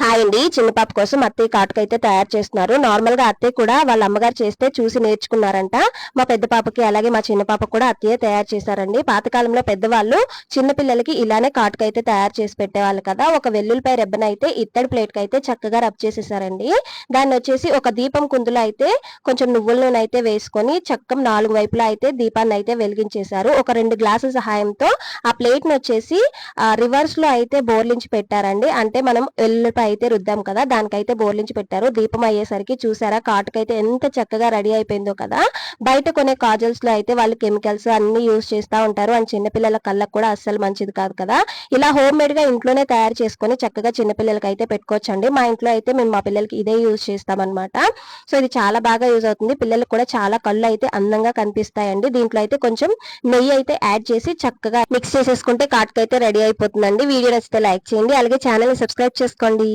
Hi అండి. చిన్న పాప కోసం అత్తయ్య కాటుకైతే తయారు చేస్తున్నారు. నార్మల్ గా అత్తయ్య కూడా వాళ్ళ అమ్మగారు చేస్తే చూసి నేర్చుకున్నారంట. మా పెద్ద పాపకి అలాగే మా చిన్న పాపకు కూడా అత్తయ్య తయారు చేశారండి. పాతకాలంలో పెద్దవాళ్ళు చిన్న పిల్లలకి ఇలానే కాటుకైతే తయారు చేసి పెట్టేవాళ్ళు కదా. ఒక వెల్లుల్లిపై రెబ్బనైతే ఇత్తడి ప్లేట్ కి అయితే చక్కగా రబ్ చేసేసారండి. దాన్ని వచ్చేసి ఒక దీపం కుందులో అయితే కొంచెం నువ్వుల నూనె అయితే వేసుకొని చక్కం 4 వైపులా అయితే దీపాన్ని అయితే వెలిగించేశారు. ఒక 2 గ్లాసుల సహాయంతో ఆ ప్లేట్ ని వచ్చేసి రివర్స్ లో అయితే బోర్లించి పెట్టారండి. అంటే మనం వెల్లుల్లిపై అయితే రుద్దాం కదా, దానికైతే బోర్లించి పెట్టారు. దీపం అయ్యేసరికి చూసారా కాటుకైతే ఎంత చక్కగా రెడీ అయిపోయిందో కదా. బయట కొనే కాజల్స్ లో అయితే వాళ్ళు కెమికల్స్ అన్ని యూజ్ చేస్తూ ఉంటారు. అండ్ చిన్నపిల్లల కళ్ళకు కూడా అస్సలు మంచిది కాదు కదా. ఇలా హోమ్ మేడ్ గా ఇంట్లోనే తయారు చేసుకొని చక్కగా చిన్నపిల్లలకి అయితే పెట్టుకోవచ్చండి. మా ఇంట్లో అయితే మేము మా పిల్లలకి ఇదే యూజ్ చేస్తాం అనమాట. సో ఇది చాలా బాగా యూజ్ అవుతుంది. పిల్లలకు కూడా చాలా కళ్ళు అయితే అందంగా కనిపిస్తాయండి. దీంట్లో అయితే కొంచెం నెయ్యి అయితే యాడ్ చేసి చక్కగా మిక్స్ చేసేసుకుంటే కాటుకైతే రెడీ అయిపోతుందండి. వీడియో నచ్చితే లైక్ చేయండి, అలాగే ఛానల్ ని సబ్స్క్రైబ్ చేసుకోండి.